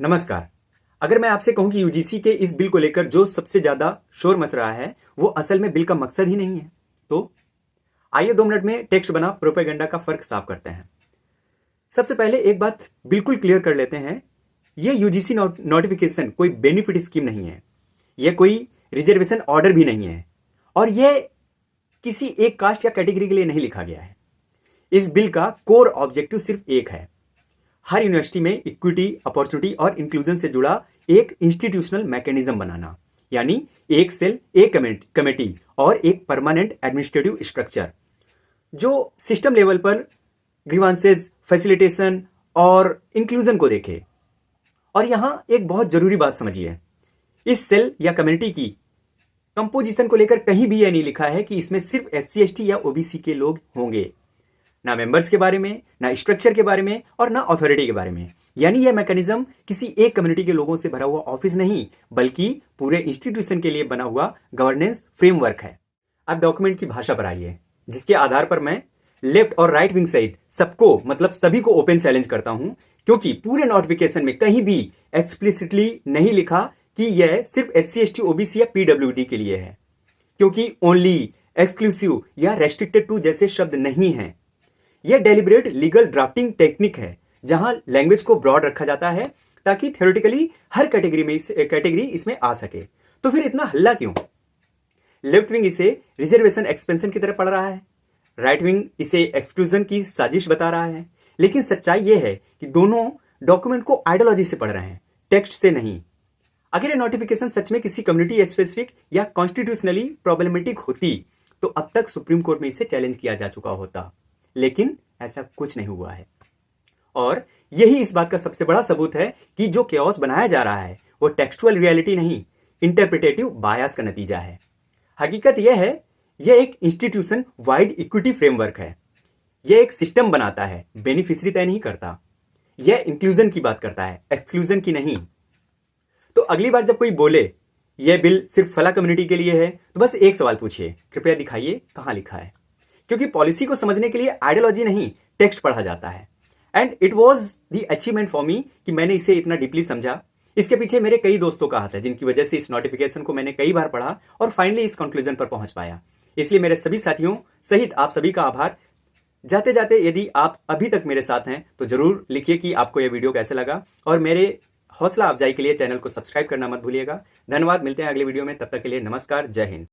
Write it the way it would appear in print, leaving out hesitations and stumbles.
नमस्कार। अगर मैं आपसे कहूं कि यूजीसी के इस बिल को लेकर जो सबसे ज्यादा शोर मच रहा है वो असल में बिल का मकसद ही नहीं है, तो आइए 2 मिनट में टेक्स्ट बना प्रोपेगेंडा का फर्क साफ करते हैं। सबसे पहले एक बात बिल्कुल क्लियर कर लेते हैं, ये यूजीसी नोटिफिकेशन कोई बेनिफिट स्कीम नहीं है, यह कोई रिजर्वेशन ऑर्डर भी नहीं है और यह किसी एक कास्ट या कैटेगरी के लिए नहीं लिखा गया है। इस बिल का कोर ऑब्जेक्टिव सिर्फ एक है, हर यूनिवर्सिटी में इक्विटी, अपॉर्चुनिटी और इंक्लूजन से जुड़ा एक इंस्टीट्यूशनल मैकेनिज्म बनाना, यानी एक सेल, एक कमेटी और एक परमानेंट एडमिनिस्ट्रेटिव स्ट्रक्चर जो सिस्टम लेवल पर ग्रीवांसेस, फैसिलिटेशन और इंक्लूजन को देखे। और यहां एक बहुत जरूरी बात समझिए, इस सेल या कम्युनिटी की कंपोजिशन को लेकर कहीं भी यह नहीं लिखा है कि इसमें सिर्फ SC ST या OBC के लोग होंगे, ना मेंबर्स के बारे में, ना स्ट्रक्चर के बारे में और ना अथॉरिटी के बारे में। यानी यह मैकेनिज्म किसी एक कम्युनिटी के लोगों से भरा हुआ ऑफिस नहीं, बल्कि पूरे इंस्टीट्यूशन के लिए बना हुआ गवर्नेंस फ्रेमवर्क है। अब डॉक्यूमेंट की भाषा पर आइए, जिसके आधार पर मैं लेफ्ट और राइट विंग सहित सबको, मतलब सभी को ओपन चैलेंज करता हूं, क्योंकि पूरे नोटिफिकेशन में कहीं भी एक्सप्लिसिटली नहीं लिखा कि यह सिर्फ SC ST OBC या PWD के लिए है, क्योंकि ओनली, एक्सक्लूसिव या रेस्ट्रिक्टेड टू जैसे शब्द नहीं हैं। यह डेलिब्रेट लीगल ड्राफ्टिंग टेक्निक है, जहां लैंग्वेज को ब्रॉड रखा जाता है ताकि थ्योरेटिकली हर कैटेगरी इसमें आ सके। तो फिर इतना हल्ला क्यों? लेफ्ट विंग इसे रिजर्वेशन एक्सपेंशन की तरह पढ़ रहा है, राइट विंग इसे एक्सक्लूजन की साजिश बता रहा है, लेकिन सच्चाई यह है कि दोनों डॉक्यूमेंट को आइडियोलॉजी से पढ़ रहे हैं, टेक्स्ट से नहीं। अगर यह नोटिफिकेशन सच में किसी कम्युनिटी स्पेसिफिक या कॉन्स्टिट्यूशनली प्रॉब्लमेटिक होती तो अब तक सुप्रीम कोर्ट में इसे चैलेंज किया जा चुका होता, लेकिन ऐसा कुछ नहीं हुआ है। और यही इस बात का सबसे बड़ा सबूत है कि जो केओस बनाया जा रहा है वो टेक्सचुअल रियलिटी नहीं, इंटरप्रिटेटिव बायस का नतीजा है। हकीकत यह है, यह एक इंस्टीट्यूशन वाइड इक्विटी फ्रेमवर्क है। यह एक सिस्टम बनाता है, बेनिफिशियरी तय नहीं करता। यह इंक्लूजन की बात करता है, एक्सक्लूजन की नहीं। तो अगली बार जब कोई बोले यह बिल सिर्फ फला कम्युनिटी के लिए है, तो बस एक सवाल पूछिए, कृपया दिखाइए कहां लिखा है। क्योंकि पॉलिसी को समझने के लिए आइडियोलॉजी नहीं, टेक्स्ट पढ़ा जाता है। And it was the achievement for me कि मैंने इसे इतना डीपली समझा। इसके पीछे मेरे कई दोस्तों का हाथ है, जिनकी वजह से इस नोटिफिकेशन को मैंने कई बार पढ़ा और फाइनली इस कंक्लूजन पर पहुंच पाया। इसलिए मेरे सभी साथियों सहित आप सभी का आभार। जाते जाते यदि आप अभी तक मेरे साथ हैं तो जरूर लिखिए कि आपको यह वीडियो कैसे लगा, और मेरे हौसला अफजाई के लिए चैनल को सब्सक्राइब करना मत भूलिएगा। धन्यवाद, मिलते हैं अगले वीडियो में, तब तक के लिए नमस्कार, जय हिंद।